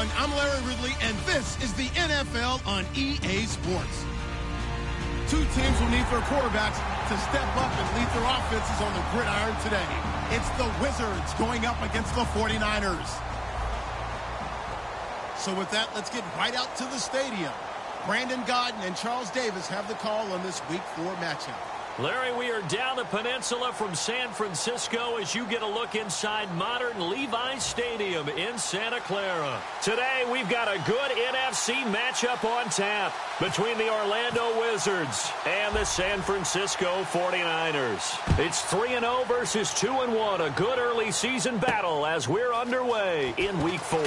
everyone. I'm Larry Ridley, and this is the NFL on EA Sports. Two teams will need their quarterbacks to step up and lead their offenses on the gridiron today. It's the Wizards going up against the 49ers. So with that, let's get right out to the stadium. Brandon Godden and Charles Davis have the call on this Week 4 matchup. Larry, we are down the peninsula from San Francisco as you get a look inside modern Levi's Stadium in Santa Clara. Today, we've got a good NFC matchup on tap between the Orlando Wizards and the San Francisco 49ers. It's 3-0 versus 2-1, a good early season battle as we're underway in Week 4.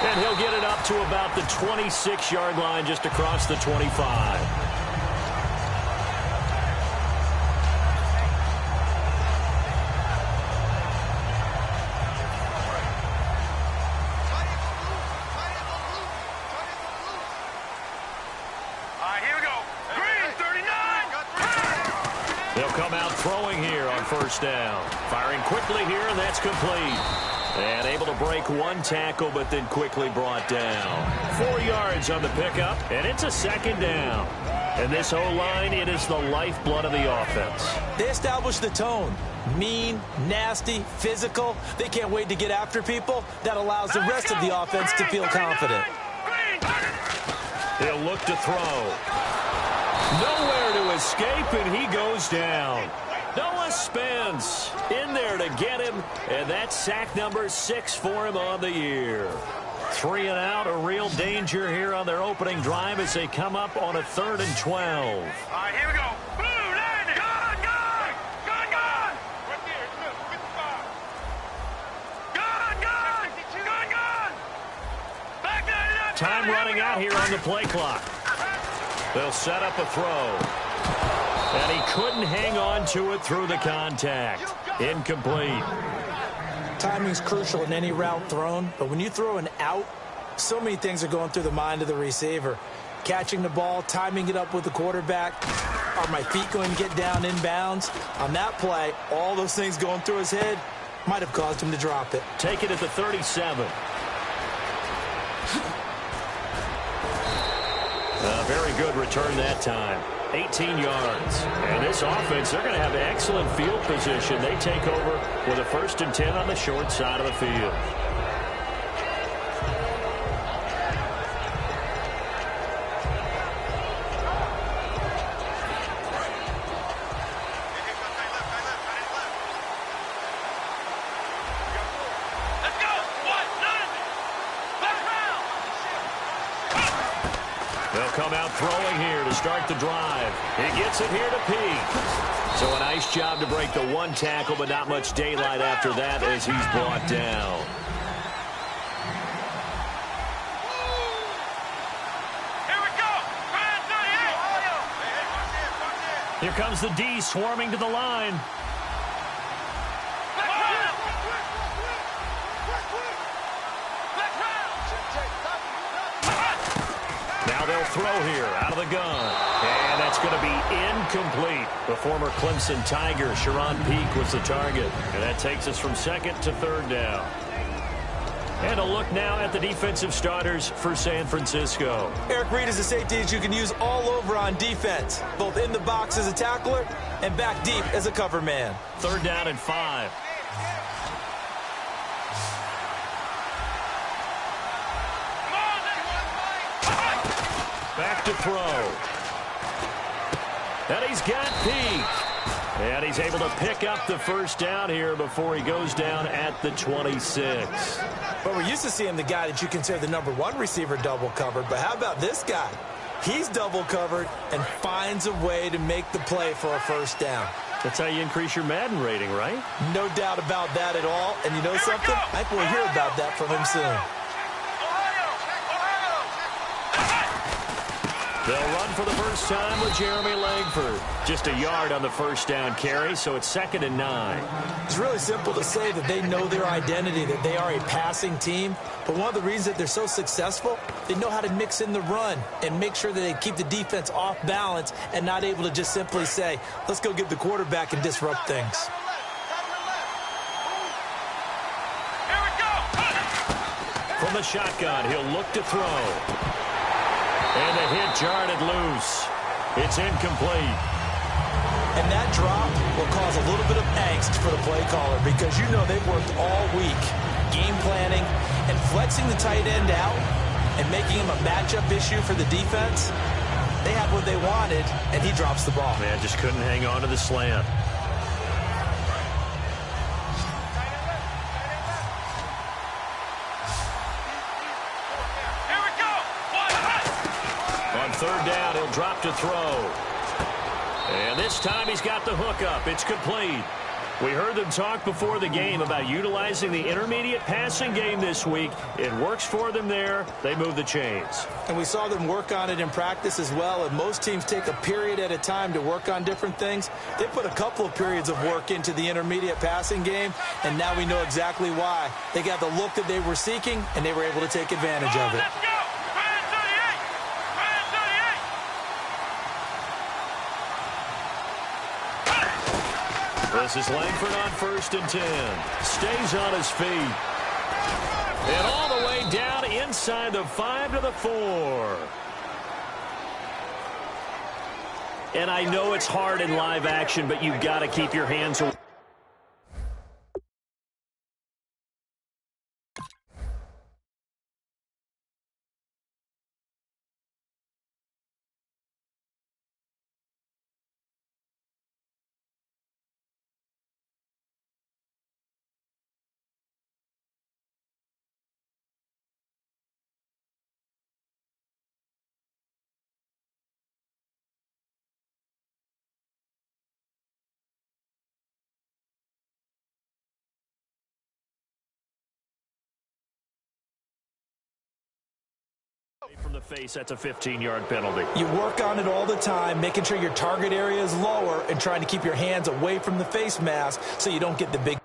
And he'll get it up to about the 26-yard line just across the 25. Throwing here on first down. Firing quickly here, and that's complete. And able to break one tackle, but then quickly brought down. 4 yards on the pickup, and it's a second down. And this O-line, it is the lifeblood of the offense. They established the tone. Mean, nasty, physical. They can't wait to get after people. That allows the rest of the offense to feel confident. He'll look to throw. Nowhere to escape, and he goes down. Noah Spence in there to get him, and that's sack number 6 for him on the year. 3 and out, a real danger here on their opening drive as they come up on a 3rd and 12. All right, here we go. Blue, landing. Gun. Right there, 55. Gun. Back there. Time running out here on the play clock. They'll set up a throw. And he couldn't hang on to it through the contact. Incomplete. Timing's crucial in any route thrown, but when you throw an out, so many things are going through the mind of the receiver. Catching the ball, timing it up with the quarterback. Are my feet going to get down inbounds? On that play, all those things going through his head might have caused him to drop it. Take it at the 37. A very good return that time. 18 yards. And this offense, they're going to have excellent field position. They take over with a 1st and 10 on the short side of the field. Come out throwing here to start the drive. He gets it here to Peak. So a nice job to break the one tackle, but not much daylight after that as he's brought down. Here we go. Here comes the D swarming to the line. Now they'll throw here out of the gun. And that's going to be incomplete. The former Clemson Tiger, Sharon Peak, was the target. And that takes us from 2nd to 3rd down. And a look now at the defensive starters for San Francisco. Eric Reid is a safety that you can use all over on defense, both in the box as a tackler and back deep as a cover man. 3rd down and 5. Back to throw. And he's got Peak. And he's able to pick up the 1st down here before he goes down at the 26. But we're used to seeing the guy that you consider the #1 receiver double covered. But how about this guy? He's double covered and finds a way to make the play for a 1st down. That's how you increase your Madden rating, right? No doubt about that at all. And you know something? I think we'll hear about that from him soon. They'll run for the first time with Jeremy Langford. Just a yard on the 1st down carry, so it's 2nd and 9. It's really simple to say that they know their identity, that they are a passing team. But one of the reasons that they're so successful, they know how to mix in the run and make sure that they keep the defense off balance and not able to just simply say, let's go get the quarterback and disrupt things. From the shotgun, he'll look to throw. And the hit jarred it loose. It's incomplete. And that drop will cause a little bit of angst for the play caller because you know they've worked all week game planning and flexing the tight end out and making him a matchup issue for the defense. They had what they wanted, and he drops the ball. Man, just couldn't hang on to the slant. Here we go. On third down, he'll drop to throw. And this time he's got the hook up. It's complete. We heard them talk before the game about utilizing the intermediate passing game this week. It works for them there. They move the chains. And we saw them work on it in practice as well. And most teams take a period at a time to work on different things. They put a couple of periods of work into the intermediate passing game, and now we know exactly why. They got the look that they were seeking, and they were able to take advantage of it. Let's go. Red 38. Red 38. This is Langford on 1st and 10. Stays on his feet. And all the way down inside the 5 to the 4. And I know it's hard in live action, but you've got to keep your hands away. From the face, that's a 15-yard penalty. You work on it all the time, making sure your target area is lower and trying to keep your hands away from the face mask so you don't get the big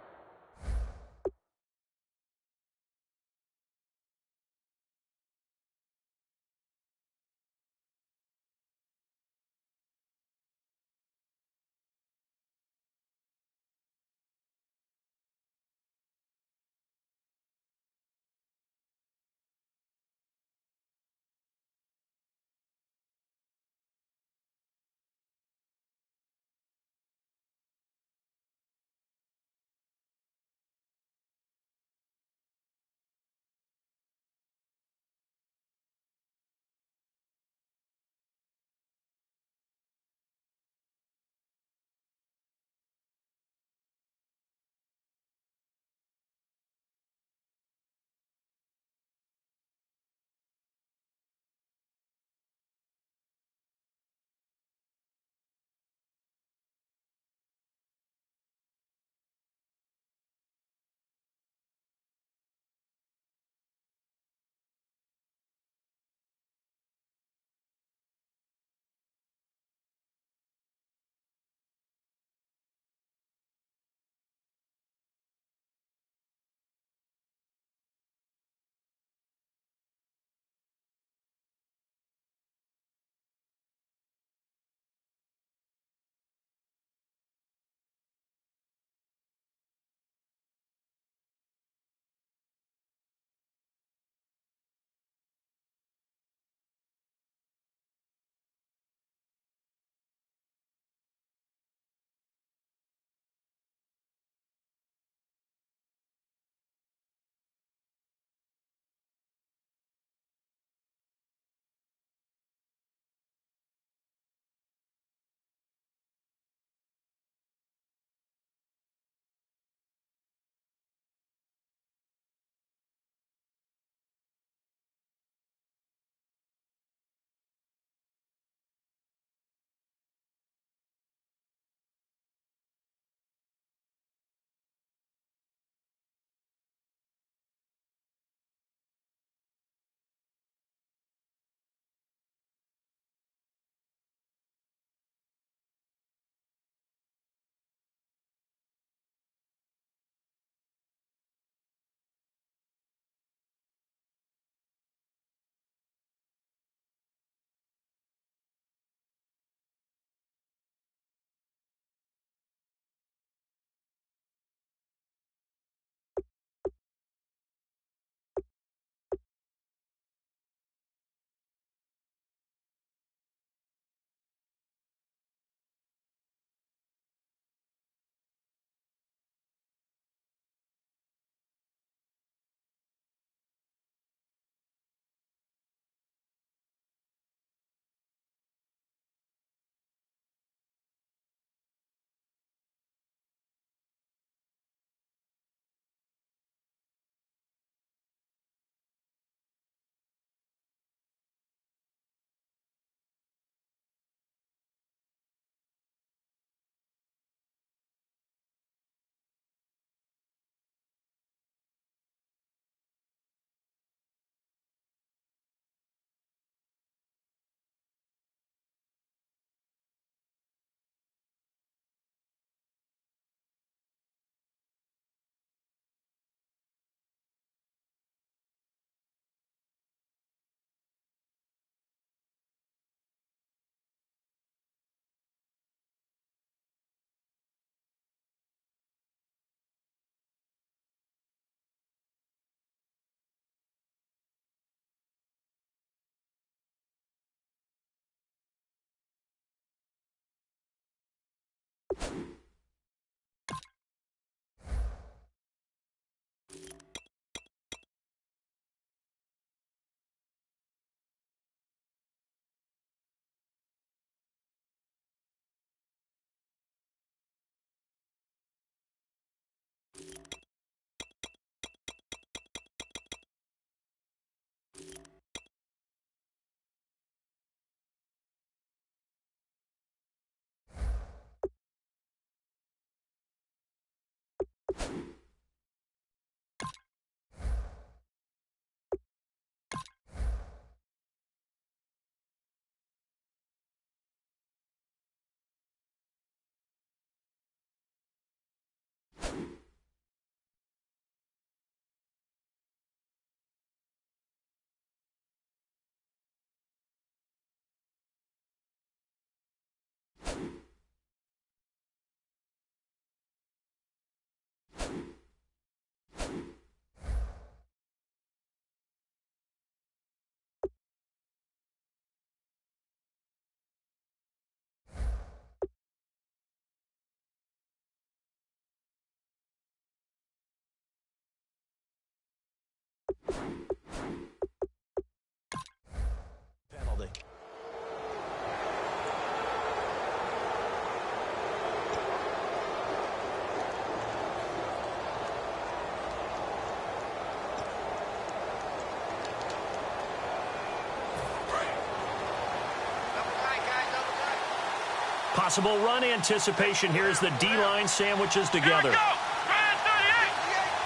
Possible run anticipation here as the D-line sandwiches together. Here we go. Ryan 38.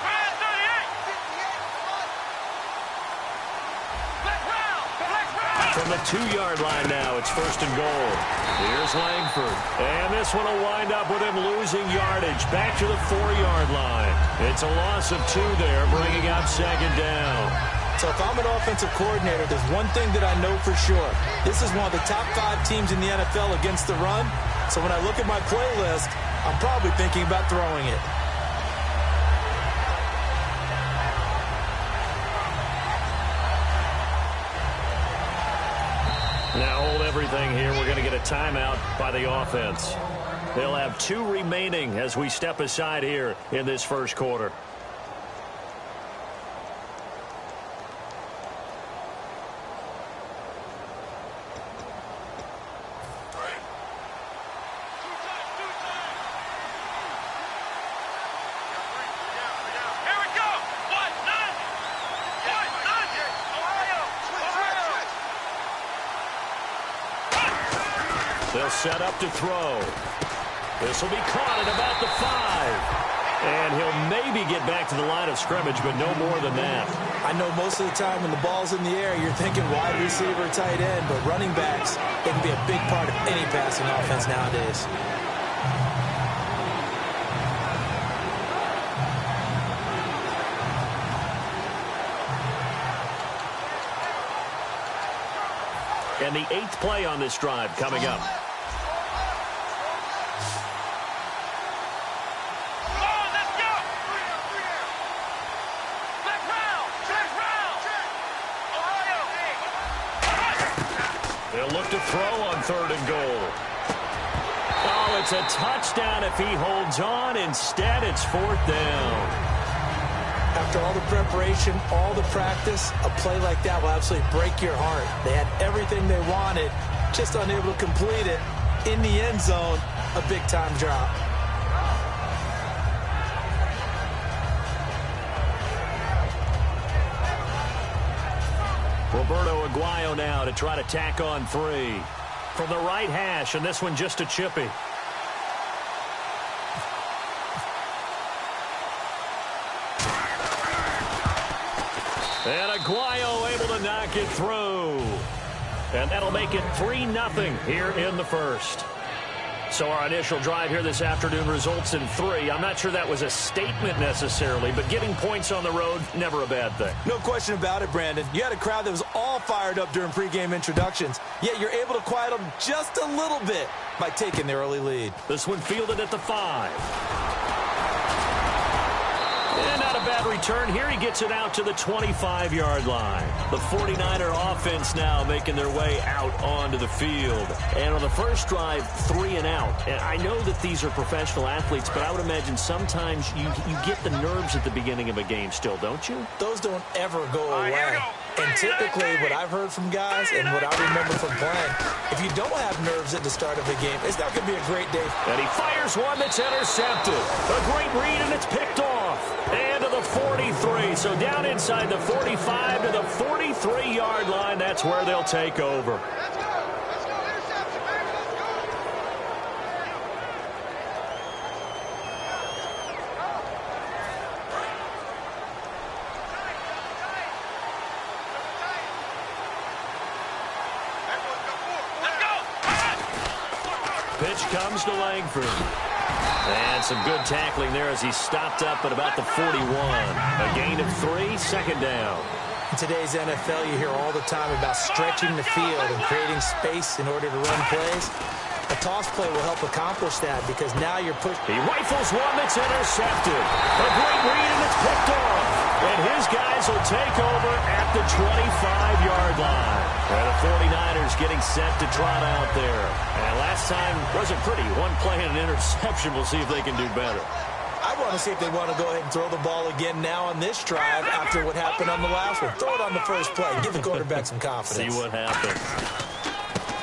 Ryan 38. Black round. Black round. From the 2-yard line now, it's 1st and goal. Here's Langford. And this one will wind up with him losing yardage. Back to the 4-yard line. It's a loss of 2 there, bringing up 2nd down. So if I'm an offensive coordinator, there's one thing that I know for sure. This is one of the top 5 teams in the NFL against the run. So when I look at my playlist, I'm probably thinking about throwing it. Now hold everything here. We're going to get a timeout by the offense. They'll have 2 remaining as we step aside here in this first quarter. They'll set up to throw. This will be caught at about the 5. And he'll maybe get back to the line of scrimmage, but no more than that. I know most of the time when the ball's in the air, you're thinking wide receiver, tight end, but running backs, they can be a big part of any passing offense nowadays. And the 8th play on this drive coming up. They'll look to throw on 3rd and goal. Oh, it's a touchdown if he holds on. Instead, it's 4th down. After all the preparation, all the practice, a play like that will absolutely break your heart. They had everything they wanted, just unable to complete it. In the end zone, a big-time drop. Roberto Aguayo now to try to tack on 3. From the right hash, and this one just a chippy. And Aguayo able to knock it through. And that'll make it 3-0 here in the first. So our initial drive here this afternoon results in 3. I'm not sure that was a statement necessarily, but getting points on the road, never a bad thing. No question about it, Brandon. You had a crowd that was all fired up during pregame introductions, yet you're able to quiet them just a little bit by taking the early lead. This one fielded at the 5. And not a bad return here. He gets it out to the 25-yard line. The 49er offense now making their way out onto the field. And on the first drive, 3 and out. And I know that these are professional athletes, but I would imagine sometimes you get the nerves at the beginning of a game still, don't you? Those don't ever go away. And typically what I've heard from guys and what I remember from playing, if you don't have nerves at the start of a game, it's not going to be a great day. And he fires one that's intercepted. A great read, and it's picked off. And to the 43. So down inside the 45 to the 43-yard line. That's where they'll take over. Pitch comes to Langford. And some good tackling there as he stopped up at about the 41. A gain of 3, 2nd down. In today's NFL, you hear all the time about stretching the field and creating space in order to run plays. A toss play will help accomplish that because now you're pushed. He rifles one that's intercepted. A great read, and it's picked off. And his guys will take over at the 25-yard line. And the 49ers getting set to trot out there. And last time wasn't pretty. One play and an interception. We'll see if they can do better. I want to see if they want to go ahead and throw the ball again now on this drive after what happened on the last one. Throw it on the first play. Give the quarterback some confidence. See what happens.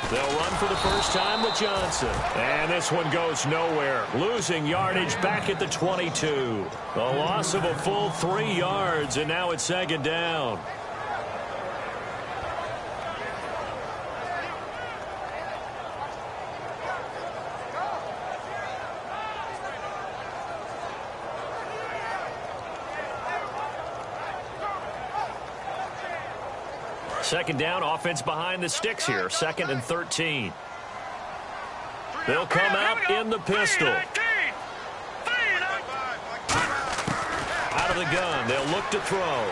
They'll run for the first time with Johnson. And this one goes nowhere. Losing yardage back at the 22. A loss of a full 3 yards, and now it's 2nd down. Second down, offense behind the sticks here. 2nd and 13. They'll come out in the pistol. Out of the gun, they'll look to throw.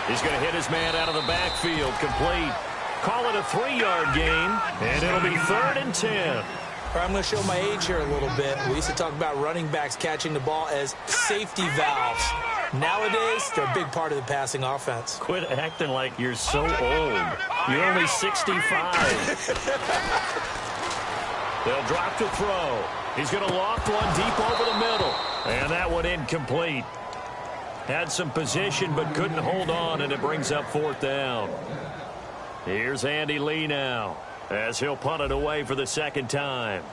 He's going to hit his man out of the backfield, complete. Call it a 3-yard gain, and it'll be 3rd and 10. I'm going to show my age here a little bit. We used to talk about running backs catching the ball as safety valves. Nowadays, they're a big part of the passing offense. Quit acting like you're so old. You're only 65. They'll drop to throw. He's going to loft one deep over the middle. And that one incomplete. Had some position but couldn't hold on, and it brings up 4th down. Here's Andy Lee now as he'll punt it away for the 2nd time.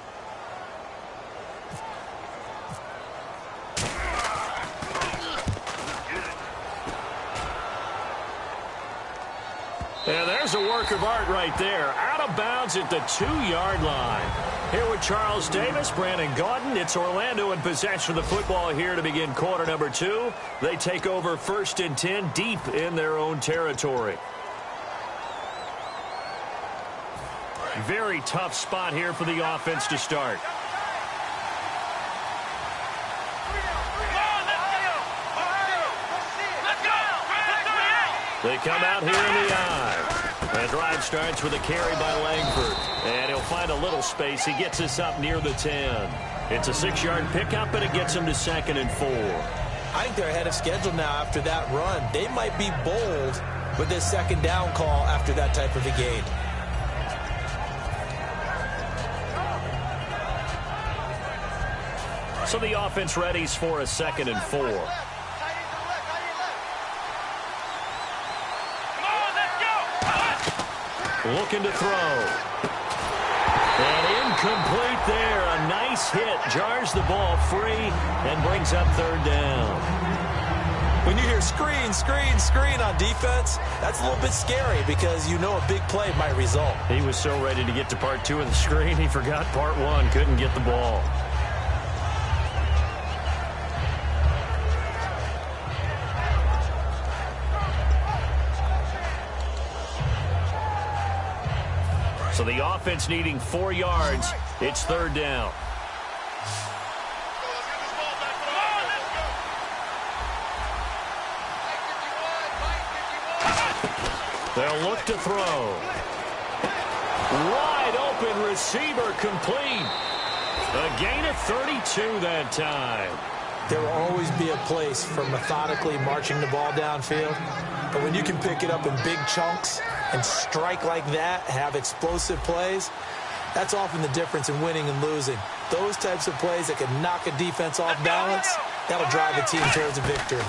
And there's a work of art right there. Out of bounds at the 2-yard line. Here with Charles Davis, Brandon Gaudin. It's Orlando in possession of the football here to begin quarter number 2. They take over 1st and 10 deep in their own territory. Very tough spot here for the offense to start. They come out here in the eye. The drive starts with a carry by Langford. And he'll find a little space. He gets us up near the 10. It's a 6-yard pickup, and it gets him to 2nd and 4. I think they're ahead of schedule now after that run. They might be bold with this 2nd down call after that type of a gain. So the offense readies for a 2nd and 4. Looking to throw. And incomplete there. A nice hit. Jars the ball free and brings up 3rd down. When you hear screen, screen, screen on defense, that's a little bit scary because you know a big play might result. He was so ready to get to part 2 of the screen, he forgot part 1. Couldn't get the ball. So the offense needing 4 yards. It's 3rd down. They'll look to throw. Wide open receiver complete. A gain of 32 that time. There will always be a place for methodically marching the ball downfield. But when you can pick it up in big chunks and strike like that, have explosive plays, that's often the difference in winning and losing. Those types of plays that can knock a defense off balance, that'll drive a team towards a victory.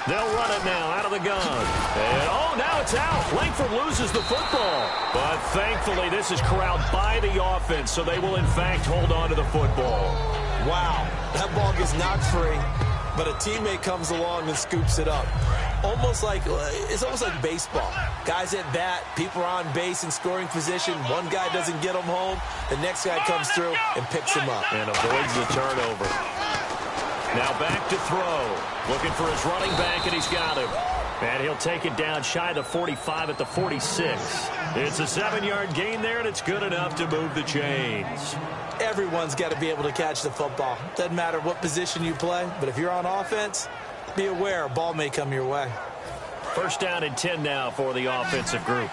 They'll run it now out of the gun. And, oh, now it's out. Langford loses the football. But thankfully, this is corralled by the offense, so they will, in fact, hold on to the football. Wow, that ball gets knocked free, but a teammate comes along and scoops it up. It's almost like baseball. Guys at bat, people are on base in scoring position. One guy doesn't get him home. The next guy comes through and picks him up. And avoids the turnover. Now back to throw. Looking for his running back, and he's got him. And he'll take it down shy of the 45 at the 46. It's a 7-yard gain there, and it's good enough to move the chains. Everyone's got to be able to catch the football. Doesn't matter what position you play, but if you're on offense, be aware a ball may come your way. 1st down and 10 now for the offensive group.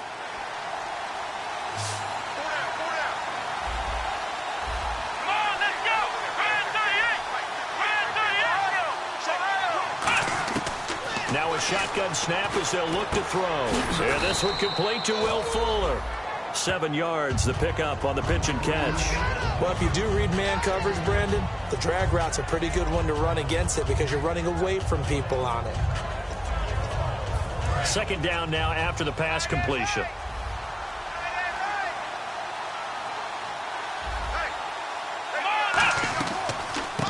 Now a shotgun snap as they'll look to throw. And this one complete to Will Fuller. 7 yards, the pickup on the pitch and catch. Well, if you do read man coverage, Brandon, the drag route's a pretty good one to run against it because you're running away from people on it. 2nd down now after the pass completion.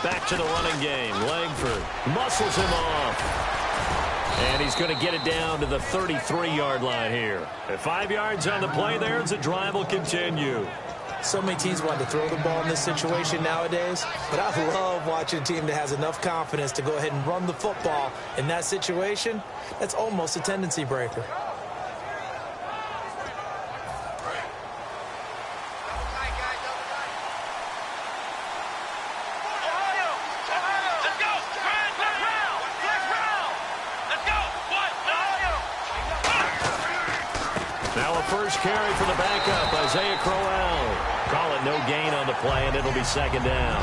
Back to the running game. Langford muscles him off. And he's going to get it down to the 33-yard line here. At 5 yards on the play there, as the drive will continue. So many teams want to throw the ball in this situation nowadays, but I love watching a team that has enough confidence to go ahead and run the football in that situation. That's almost a tendency breaker. Now a first carry for the backup, Isaiah Crowell. Call it no gain on the play, and it'll be second down.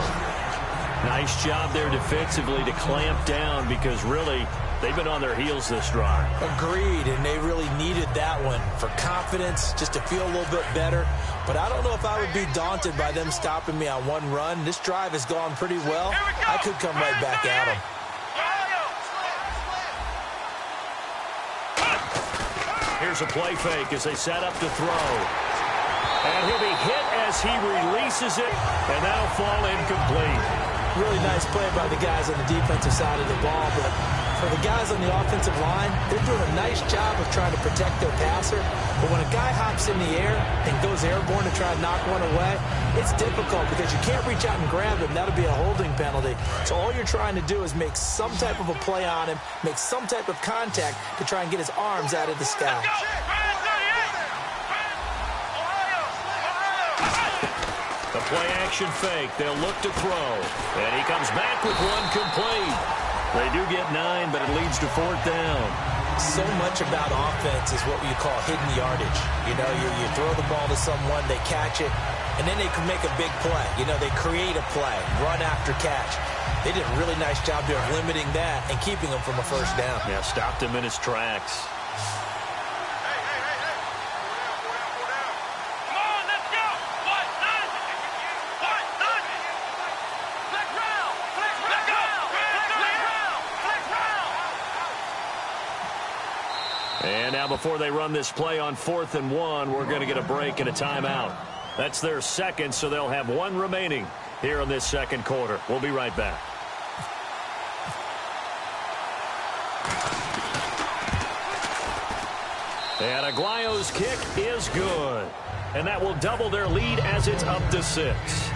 Nice job there defensively to clamp down because really they've been on their heels this drive. Agreed, and they really needed that one for confidence, just to feel a little bit better. But I don't know if I would be daunted by them stopping me on one run. This drive has gone pretty well. I could come right back at them. Here's a play fake as they set up to throw. And he'll be hit as he releases it, and that'll fall incomplete. Really nice play by the guys on the defensive side of the ball, but for the guys on the offensive line, they're doing a nice job of trying to protect their passer. But when a guy hops in the air and goes airborne to try and knock one away, it's difficult because you can't reach out and grab him. That'll be a holding penalty. So all you're trying to do is make some type of a play on him, make some type of contact to try and get his arms out of the sky. The play-action fake. They'll look to throw. And he comes back with one complete. They do get 9, but it leads to 4th down. So much about offense is what you call hidden yardage. You know, you throw the ball to someone, they catch it, and then they can make a big play. You know, they create a play, run after catch. They did a really nice job there of limiting that and keeping him from a first down. Yeah, stopped him in his tracks. And now before they run this play on 4th and 1, we're going to get a break and a timeout. That's their second, so they'll have 1 remaining here in this second quarter. We'll be right back. And Aguayo's kick is good. And that will double their lead as it's up to 6.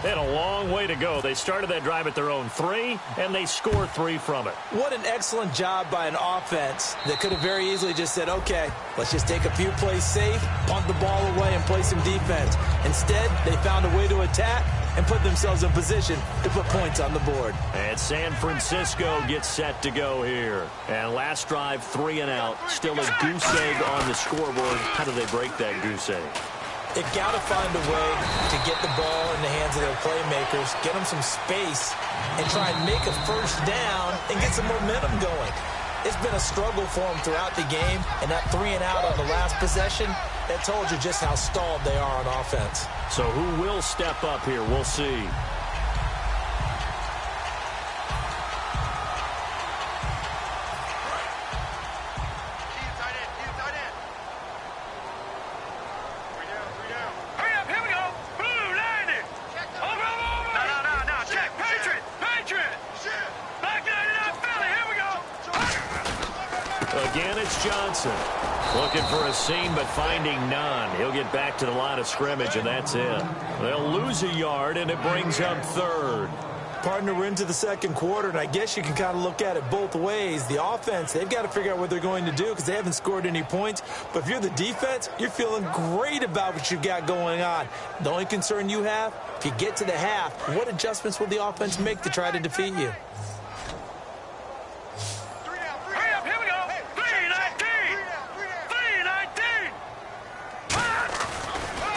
They had a long way to go. They started that drive at their own 3, and they scored 3 from it. What an excellent job by an offense that could have very easily just said, okay, let's just take a few plays safe, punt the ball away, and play some defense. Instead, they found a way to attack and put themselves in position to put points on the board. And San Francisco gets set to go here. And last drive, 3 and out. Still a goose egg on the scoreboard. How do they break that goose egg? They've got to find a way to get the ball in the hands of their playmakers, get them some space, and try and make a first down and get some momentum going. It's been a struggle for them throughout the game, and that 3 and out on the last possession, that told you just how stalled they are on offense. So who will step up here? We'll see. Again, it's Johnson. Looking for a seam, but finding none. He'll get back to the line of scrimmage, and that's it. They'll lose a yard, and it brings up 3rd. Partner, we're into the second quarter, and I guess you can kind of look at it both ways. The offense, they've got to figure out what they're going to do because they haven't scored any points. But if you're the defense, you're feeling great about what you've got going on. The only concern you have, if you get to the half, what adjustments will the offense make to try to defeat you?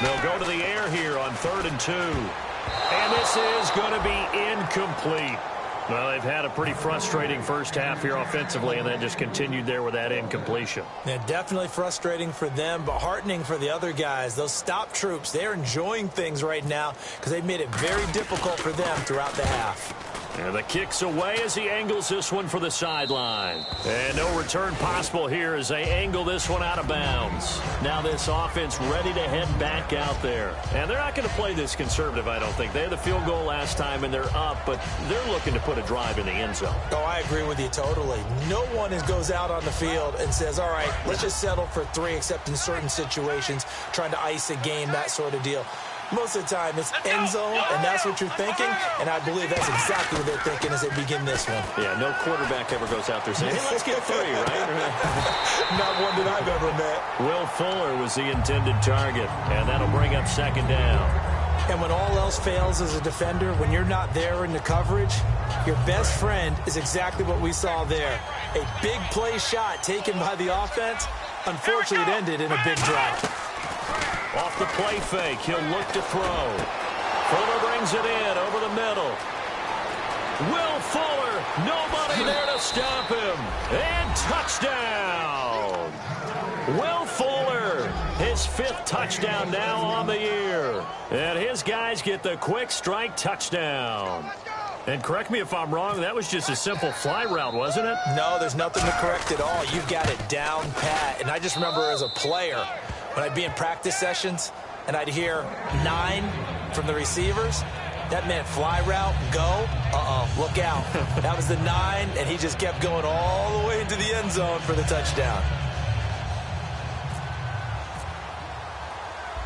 They'll go to the air here on 3rd and 2. And this is going to be incomplete. Well, they've had a pretty frustrating first half here offensively and then just continued there with that incompletion. Yeah, definitely frustrating for them, but heartening for the other guys. Those stop troops, they're enjoying things right now because they've made it very difficult for them throughout the half. And the kick's away as he angles this one for the sideline. And no return possible here as they angle this one out of bounds. Now this offense ready to head back out there. And they're not going to play this conservative, I don't think. They had the field goal last time, and they're up, but they're looking to put a drive in the end zone. Oh, I agree with you totally. No one goes out on the field and says, all right, let's just settle for 3, except in certain situations, trying to ice a game, that sort of deal. Most of the time, it's end zone, and that's what you're thinking, and I believe that's exactly what they're thinking as they begin this one. Yeah, no quarterback ever goes out there saying, hey, let's get 3, right? Not one that I've ever met. Will Fuller was the intended target, and that'll bring up 2nd down. And when all else fails as a defender, when you're not there in the coverage, your best friend is exactly what we saw there. A big play shot taken by the offense, Unfortunately, it ended in a big drop. Off the play fake, he'll look to throw. Fuller brings it in over the middle. Will Fuller, nobody there to stop him. And touchdown. Will Fuller, his 5th touchdown now on the year. And his guys get the quick strike touchdown. And correct me if I'm wrong, that was just a simple fly route, wasn't it? No, there's nothing to correct at all. You got it down pat. And I just remember as a player, when I'd be in practice sessions and I'd hear 9 from the receivers, that meant fly route, go, look out. That was the 9, and he just kept going all the way into the end zone for the touchdown.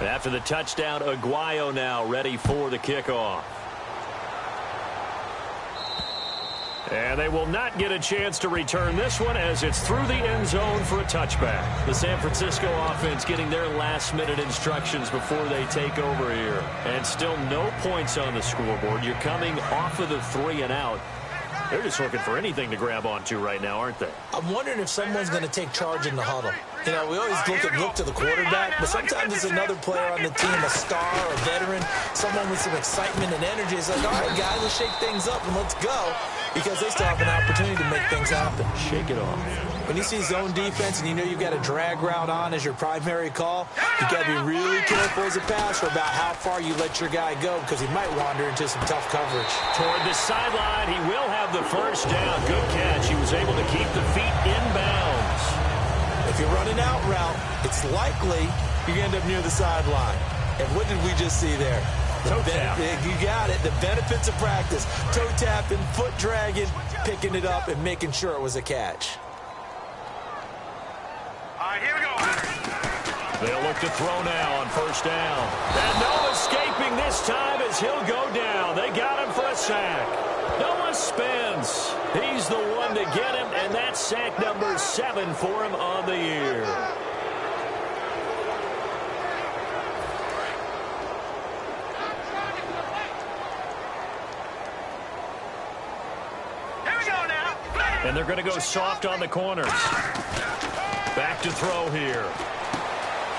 After the touchdown, Aguayo now ready for the kickoff. And they will not get a chance to return this one as it's through the end zone for a touchback. The San Francisco offense getting their last-minute instructions before they take over here. And still no points on the scoreboard. You're coming off of the 3 and out. They're just looking for anything to grab onto right now, aren't they? I'm wondering if someone's going to take charge in the huddle. You know, we always look to the quarterback, but sometimes it's another player on the team, a star, a veteran, someone with some excitement and energy. It's like, all right, guys, let's shake things up and let's go, because they still have an opportunity to make things happen. Shake it off. When you see zone defense and you know you've got a drag route on as your primary call, you've got to be really careful as a passer about how far you let your guy go, because he might wander into some tough coverage. Toward the sideline, he will have the first down. Good catch. He was able to keep the feet inbounds. If you're running out route, it's likely you're going to end up near the sideline. And what did we just see there? Toe tap. You got it. The benefits of practice. Toe tapping, foot dragging, picking it up, and making sure it was a catch. All right, here we go. They'll look to throw now on first down. And no escaping this time as he'll go down. They got him for a sack. Noah Spence. He's the one to get him, and that's sack number 7 for him on the year. Here we go now. And they're going to go soft on the corners. Back to throw here.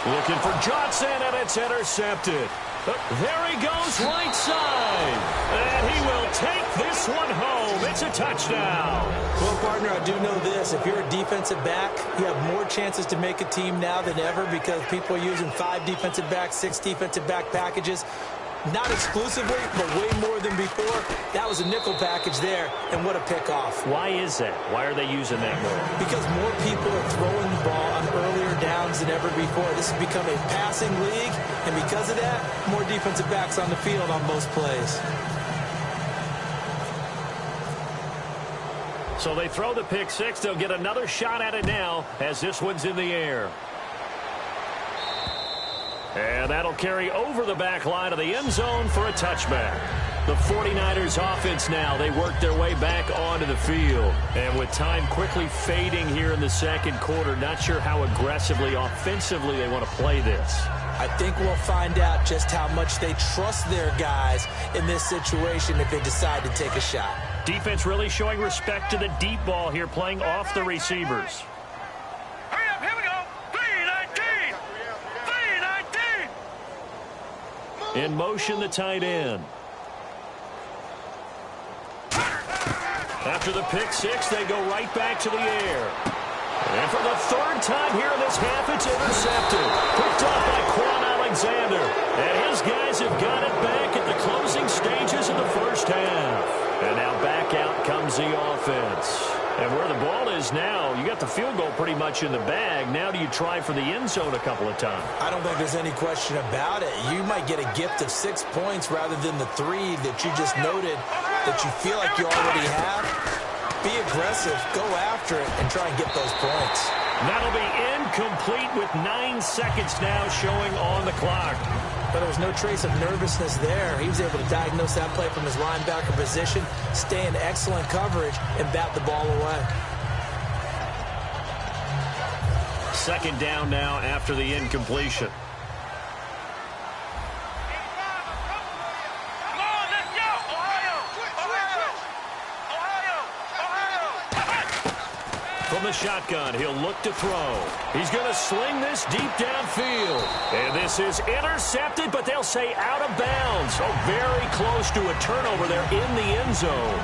Looking for Johnson, and it's intercepted. There he goes right side. And he will take this one home. It's a touchdown. Well, partner, I do know this. If you're a defensive back, you have more chances to make a team now than ever because people are using 5 defensive backs, 6 defensive back packages. Not exclusively, but way more than before. That was a nickel package there, and what a pickoff. Why is that? Why are they using that more? Because more people are throwing the ball on earlier downs than ever before. This has become a passing league, and because of that, more defensive backs on the field on most plays. So they throw the pick 6. They'll get another shot at it now as this one's in the air. And that'll carry over the back line of the end zone for a touchback. The 49ers offense now, they work their way back onto the field. And with time quickly fading here in the second quarter, not sure how aggressively, offensively they want to play this. I think we'll find out just how much they trust their guys in this situation if they decide to take a shot. Defense really showing respect to the deep ball here, playing off the receivers. Hurry up, here we go. 3-19. 3-19. In motion, the tight end. After the pick 6, they go right back to the air. And for the 3rd time here in this half, it's intercepted. Picked off by Quan Alexander. And his guys have got it back at the closing stages of the first half. And now back out comes the offense. And where the ball is now, you got the field goal pretty much in the bag. Now do you try for the end zone a couple of times? I don't think there's any question about it. You might get a gift of 6 points rather than the 3 that you just noted that you feel like you already have. Be aggressive, go after it, and try and get those points. That'll be incomplete with 9 seconds now showing on the clock. But there was no trace of nervousness there. He was able to diagnose that play from his linebacker position, stay in excellent coverage, and bat the ball away. 2nd down now after the incompletion. Come on, let's go. Ohio. Ohio. Ohio. Ohio. From the shotgun. He'll look to throw. He's going to sling this deep downfield. And this is intercepted, but they'll say out of bounds. Oh, very close to a turnover there in the end zone.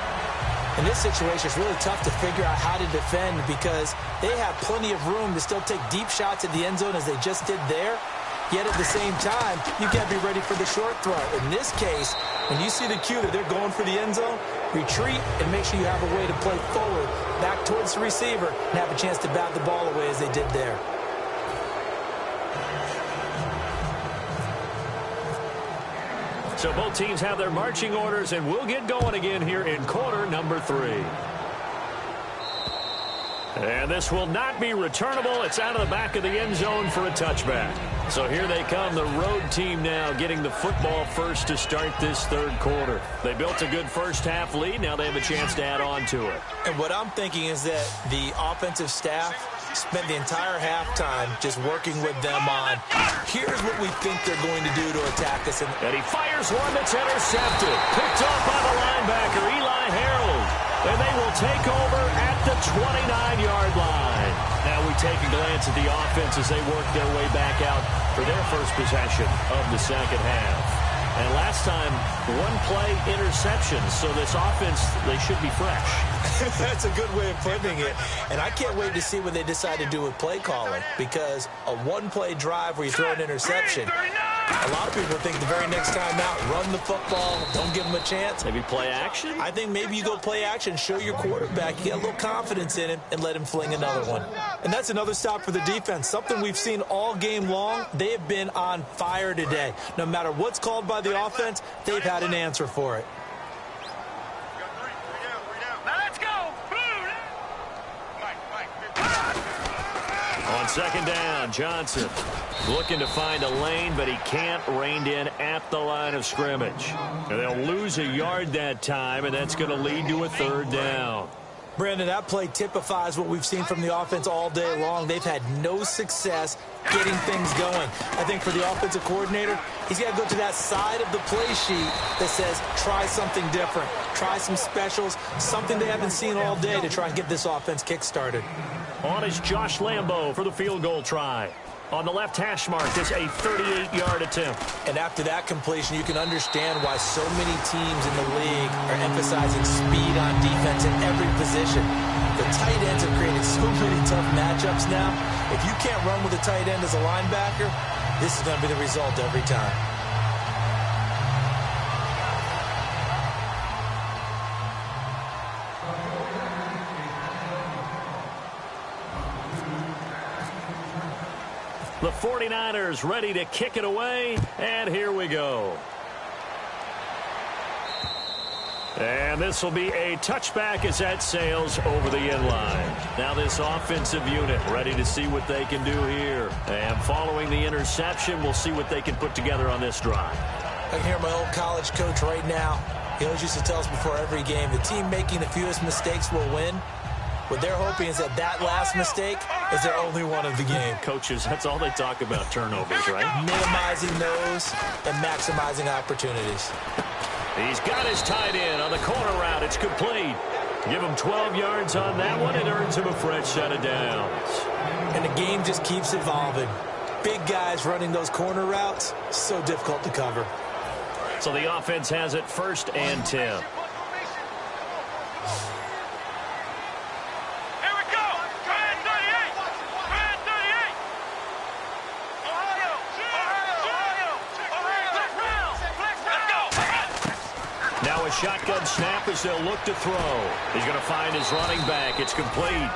In this situation, it's really tough to figure out how to defend because they have plenty of room to still take deep shots at the end zone as they just did there. Yet at the same time, you got to be ready for the short throw. In this case, when you see the cue that they're going for the end zone, retreat and make sure you have a way to play forward, back towards the receiver, and have a chance to bat the ball away as they did there. So both teams have their marching orders, and we'll get going again here in quarter number 3. And this will not be returnable. It's out of the back of the end zone for a touchback. So here they come, the road team now getting the football first to start this third quarter. They built a good first-half lead. Now they have a chance to add on to it. And what I'm thinking is that the offensive staff spent the entire halftime just working with them on, here's what we think they're going to do to attack us. And he fires one that's intercepted. Picked off by the linebacker, Eli Harold. And they will take over at the 29-yard line. Now we take a glance at the offense as they work their way back out for their first possession of the second half. And last time, one-play interceptions. So this offense, they should be fresh. That's a good way of putting it. And I can't wait to see what they decide to do with play calling, because a one-play drive where you throw an interception, a lot of people think the very next time out, run the football, don't give them a chance. Maybe play action? I think maybe you go play action, show your quarterback, you get a little confidence in him, and let him fling another one. And that's another stop for the defense. Something we've seen all game long. They have been on fire today. No matter what's called by the offense, they've had an answer for it. Now let's go. On second down, Johnson looking to find a lane, but he can't. Reined in at the line of scrimmage. And they'll lose a yard that time, and that's going to lead to a third down. Brandon, that play typifies what we've seen from the offense all day long. They've had no success getting things going. I think for the offensive coordinator, he's got to go to that side of the play sheet that says, try something different. Try some specials, something they haven't seen all day to try and get this offense kick-started. On is Josh Lambo for the field goal try. On the left hash mark, this a 38-yard attempt. And after that completion, you can understand why so many teams in the league are emphasizing speed on defense in every position. The tight ends have created so many tough matchups now. If you can't run with a tight end as a linebacker, this is going to be the result every time. The 49ers ready to kick it away, and here we go. And this will be a touchback as that sails over the end line. Now this offensive unit ready to see what they can do here. And following the interception, we'll see what they can put together on this drive. I can hear my old college coach right now. He always used to tell us before every game, the team making the fewest mistakes will win. What they're hoping is that that last mistake is their only one of the game. Coaches, that's all they talk about, turnovers, right? Minimizing those and maximizing opportunities. He's got his tight end on the corner route. It's complete. Give him 12 yards on that one. It earns him a fresh set of downs. And the game just keeps evolving. Big guys running those corner routes, so difficult to cover. So the offense has it 1st and 10. Now a shotgun snap as they'll look to throw. He's going to find his running back. It's complete.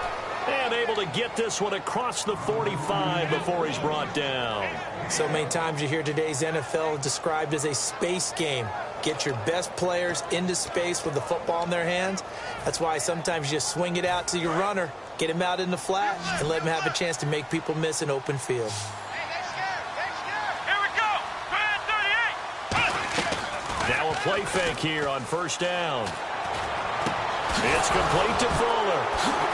And able to get this one across the 45 before he's brought down. So many times you hear today's NFL described as a space game. Get your best players into space with the football in their hands. That's why sometimes you just swing it out to your runner, get him out in the flat, and let him have a chance to make people miss an open field. Now a play fake here on 1st down. It's complete to Fuller.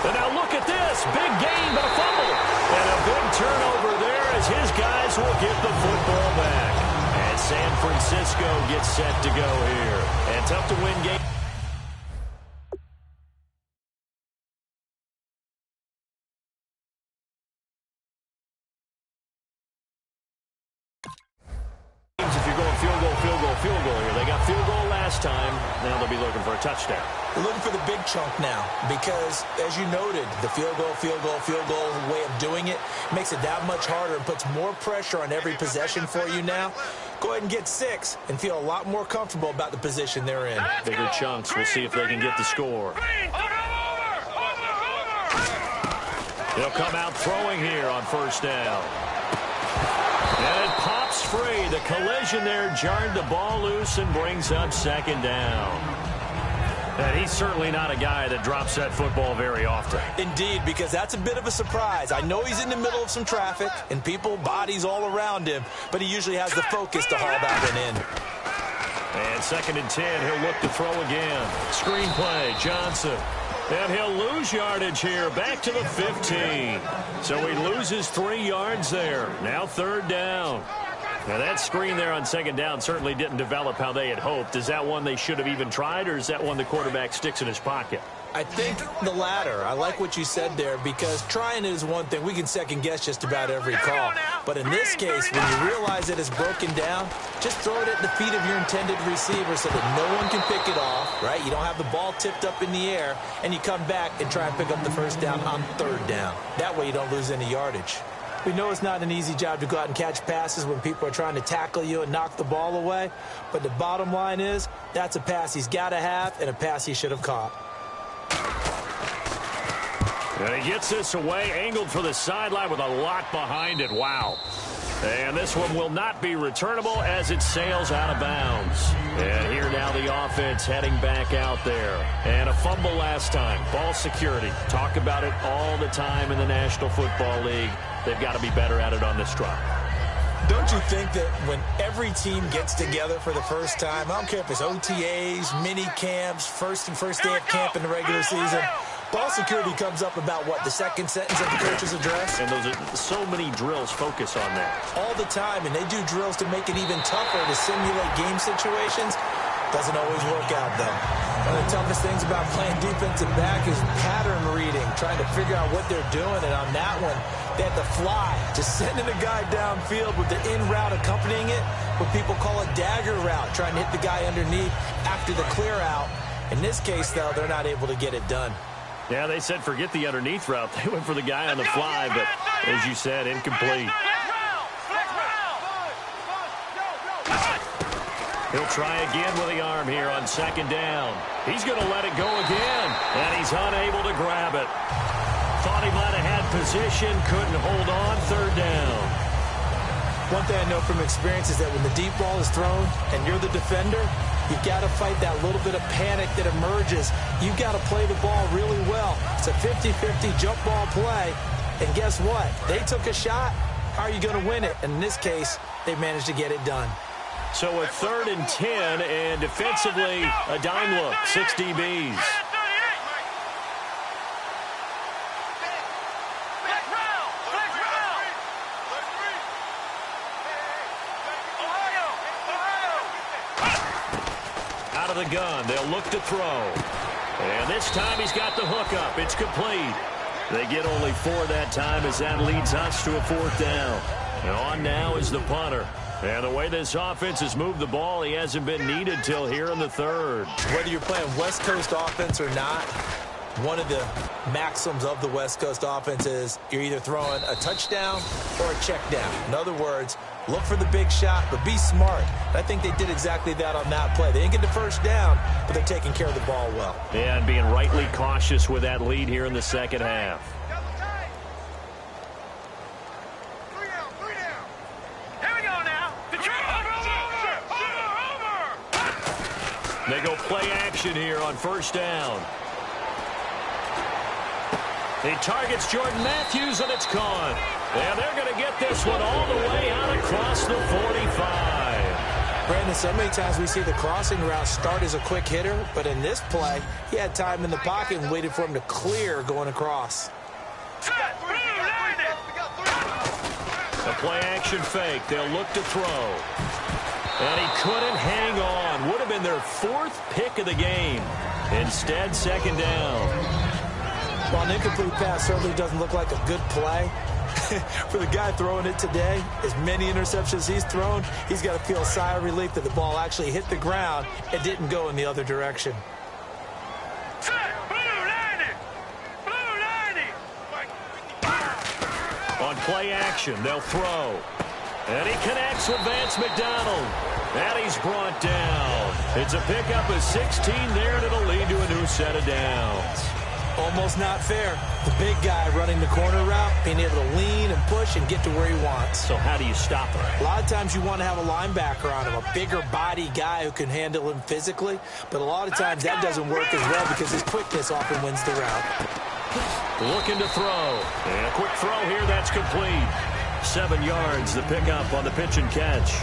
And now look at this. Big gain, but a fumble. And a big turnover there as his guys will get the football back. And San Francisco gets set to go here. And tough to win game. a field goal here. They got field goal last time. Now they'll be looking for a touchdown. They're looking for the big chunk now because, as you noted, the field goal way of doing it makes it that much harder and puts more pressure on every possession for you now. Go ahead and get 6 and feel a lot more comfortable about the position they're in. Bigger chunks. We'll see if they can get the score. They'll come out throwing here on first down. And it pops free. The collision there jarred the ball loose and brings up second down. And he's certainly not a guy that drops that football very often. Indeed, because that's a bit of a surprise. I know he's in the middle of some traffic and people, bodies all around him, but he usually has the focus to haul that one in. And 2nd and 10, he'll look to throw again. Screen play, Johnson. And he'll lose yardage here, back to the 15. So he loses 3 yards there. Now 3rd down. Now that screen there on 2nd down certainly didn't develop how they had hoped. Is that one they should have even tried, or is that one the quarterback sticks in his pocket? I think the latter. I like what you said there because trying it is one thing. We can second guess just about every call. But in this case, when you realize that it's broken down, just throw it at the feet of your intended receiver so that no one can pick it off, right? You don't have the ball tipped up in the air, and you come back and try and pick up the first down on 3rd down. That way you don't lose any yardage. We know it's not an easy job to go out and catch passes when people are trying to tackle you and knock the ball away. But the bottom line is that's a pass he's got to have and a pass he should have caught. And he gets this away, angled for the sideline with a lot behind it. Wow. And this one will not be returnable as it sails out of bounds. And here now the offense heading back out there. And a fumble last time. Ball security. Talk about it all the time in the National Football League. They've got to be better at it on this drive. Don't you think that when every team gets together for the first time, I don't care if it's OTAs, mini camps, first day of camp in the regular season, ball security comes up about what, the second sentence of the coach's address? And those are so many drills focus on that. All the time, and they do drills to make it even tougher to simulate game situations. Doesn't always work out, though. One of the toughest things about playing defensive back is pattern reading, trying to figure out what they're doing. And on that one, they had to fly, just sending a guy downfield with the in route accompanying it, what people call a dagger route, trying to hit the guy underneath after the clear out. In this case, though, they're not able to get it done. Yeah, they said forget the underneath route. They went for the guy on the fly, but as you said, incomplete. He'll try again with the arm here on 2nd down. He's going to let it go again, and he's unable to grab it. Thought he might have had position, couldn't hold on, 3rd down. One thing I know from experience is that when the deep ball is thrown and you're the defender, you've got to fight that little bit of panic that emerges. You've got to play the ball really well. It's a 50-50 jump ball play, and guess what? They took a shot. How are you going to win it? And in this case, they managed to get it done. So a 3rd and 10, and defensively, a dime look, 6 DBs. Out of the gun, they'll look to throw. And this time he's got the hook up. It's complete. They get only 4 that time as that leads us to a 4th down. And on now is the punter. And the way this offense has moved the ball, he hasn't been needed till here in the 3rd. Whether you're playing West Coast offense or not, one of the maxims of the West Coast offense is you're either throwing a touchdown or a check down. In other words, look for the big shot, but be smart. And I think they did exactly that on that play. They didn't get the first down, but they're taking care of the ball well. Yeah, and being rightly cautious with that lead here in the 2nd half. They go play action here on 1st down. He targets Jordan Matthews, and it's gone. And they're going to get this one all the way out across the 45. Brandon, so many times we see the crossing route start as a quick hitter, but in this play, he had time in the pocket and waited for him to clear going across. A play action fake. They'll look to throw. And he couldn't hang on. Would have been their 4th pick of the game. Instead, 2nd down. While an incomplete pass certainly doesn't look like a good play, For the guy throwing it today, as many interceptions he's thrown, he's got to feel a sigh of relief that the ball actually hit the ground and didn't go in the other direction. On play action, they'll throw. And he connects with Vance McDonald. And he's brought down. It's a pickup of 16 there, and it'll lead to a new set of downs. Almost not fair. The big guy running the corner route, being able to lean and push and get to where he wants. So how do you stop him? A lot of times you want to have a linebacker on him, a bigger body guy who can handle him physically. But a lot of times that doesn't work as well because his quickness often wins the route. Looking to throw. And a quick throw here, that's complete. 7 yards, the pickup on the pitch and catch.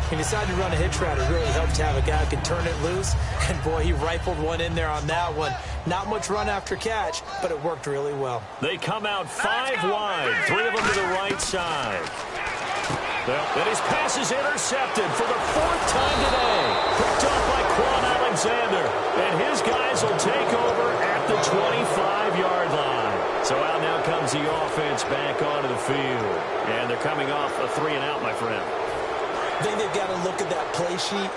He decided to run a hitch route. It really helps to have a guy who can turn it loose. And, boy, he rifled one in there on that one. Not much run after catch, but it worked really well. They come out 5 wide, 3 of them to the right side. And his pass is intercepted for the 4th time today. Picked up by Quan Alexander. And his guys will take over at the 25-yard line. So out now comes the offense back onto the field. And they're coming off a 3-and-out, my friend. I think they've got to look at that play sheet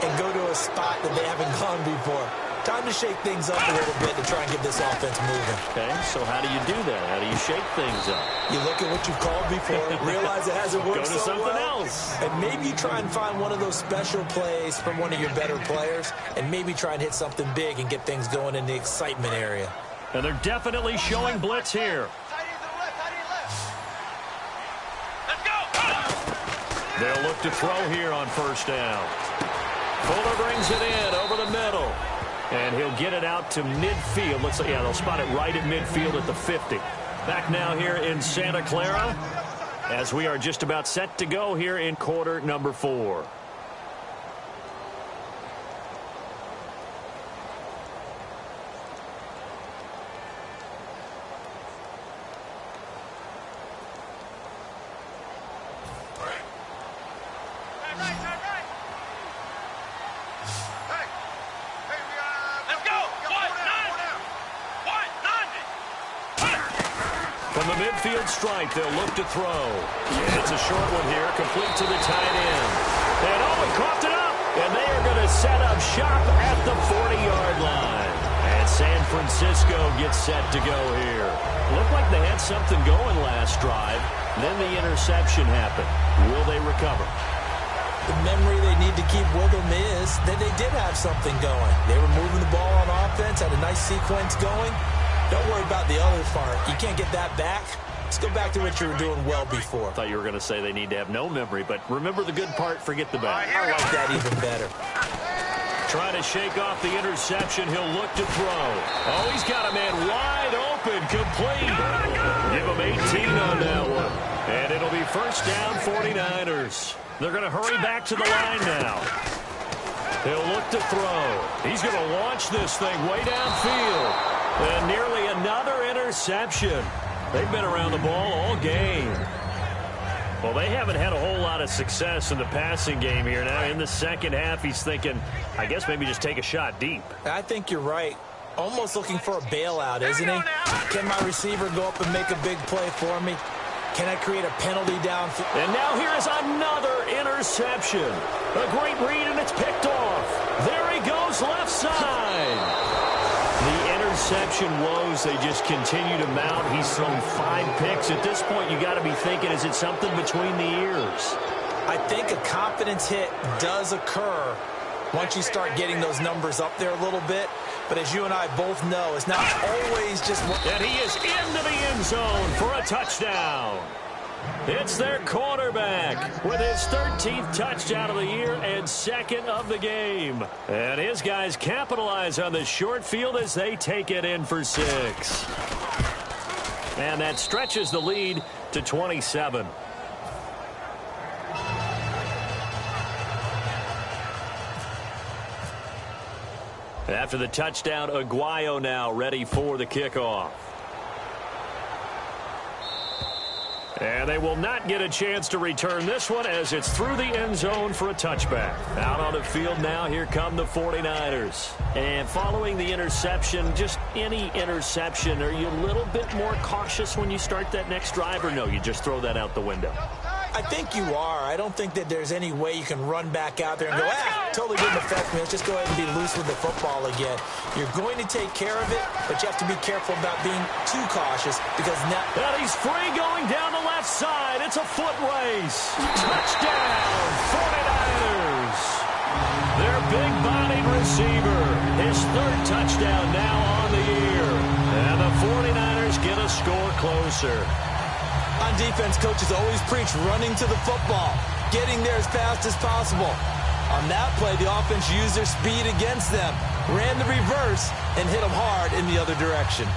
and go to a spot that they haven't gone before. Time to shake things up a little bit to try and get this offense moving. Okay, so how do you do that? How do you shake things up? You look at what you've called before, realize it hasn't worked Go to so something well, else. and maybe you try and find one of those special plays from one of your better players, and maybe try and hit something big and get things going in the excitement area. And they're definitely showing blitz here. They'll look to throw here on first down. Fuller brings it in over the middle. And he'll get it out to midfield. Looks like, yeah, they'll spot it right at midfield at the 50. Back now here in Santa Clara as we are just about set to go here in quarter number 4. From the midfield stripe, they'll look to throw. And it's a short one here, complete to the tight end. And oh, he coughed it up. And they are going to set up shop at the 40-yard line. And San Francisco gets set to go here. Looked like they had something going last drive. Then the interception happened. Will they recover? The memory they need to keep with them is that they did have something going. They were moving the ball on offense, had a nice sequence going. Don't worry about the other part. You can't get that back. Let's go back to what you were doing well before. I thought you were going to say they need to have no memory, but remember the good part, forget the bad. I like that even better. Trying to shake off the interception. He'll look to throw. Oh, he's got a man wide open, complete. Give him 18 on that one. And it'll be first down 49ers. They're going to hurry back to the line now. He'll look to throw. He's going to launch this thing way downfield. And nearly another interception. They've been around the ball all game. Well, they haven't had a whole lot of success in the passing game here. Now, in the second half, he's thinking, I guess maybe just take a shot deep. I think you're right. Almost looking for a bailout, isn't he? Can my receiver go up and make a big play for me? Can I create a penalty downfield? And now here is another interception. A great read, and it's picked off. There he goes, left side. The interception woes, they just continue to mount. He's thrown 5 picks. At this point, you got to be thinking, is it something between the ears? I think a confidence hit does occur once you start getting those numbers up there a little bit. But as you and I both know, it's not always just one. And he is into the end zone for a touchdown. It's their quarterback with his 13th touchdown of the year and 2nd of the game. And his guys capitalize on the short field as they take it in for 6. And that stretches the lead to 27. After the touchdown, Aguayo now ready for the kickoff. And they will not get a chance to return this one as it's through the end zone for a touchback. Out on the field now, here come the 49ers. And following the interception, just any interception, are you a little bit more cautious when you start that next drive, or no, you just throw that out the window? I think you are. I don't think that there's any way you can run back out there and go, totally didn't affect me. Let's just go ahead and be loose with the football again. You're going to take care of it, but you have to be careful about being too cautious because now... And he's free going down the left side. It's a foot race. Touchdown, 49ers. Their big-bodied receiver. His third touchdown now on the year. And the 49ers get a score closer. On defense, coaches always preach running to the football, getting there as fast as possible. On that play, the offense used their speed against them, ran the reverse, and hit them hard in the other direction.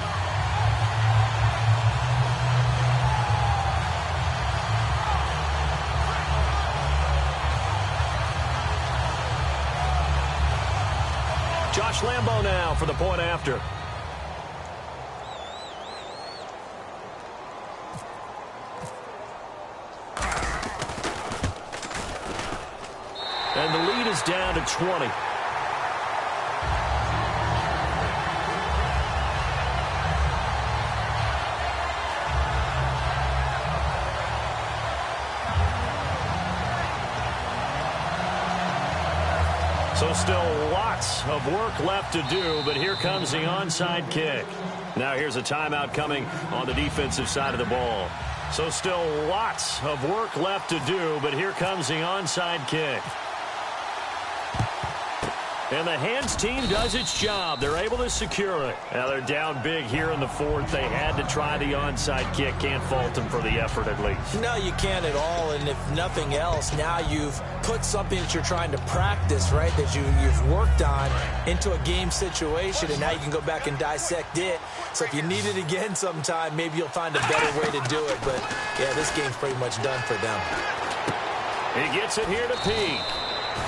Josh Lambo now for the point after. And the lead is down to 20. So still lots of work left to do, but here comes the onside kick. Now here's a timeout coming on the defensive side of the ball. So still lots of work left to do, but here comes the onside kick. And the hands team does its job. They're able to secure it. Now they're down big here in the fourth. They had to try the onside kick. Can't fault them for the effort at least. No, you can't at all. And if nothing else, now you've put something that you're trying to practice, right, that you've worked on into a game situation, and now you can go back and dissect it. So if you need it again sometime, maybe you'll find a better way to do it. But, yeah, this game's pretty much done for them. He gets it here to Peak.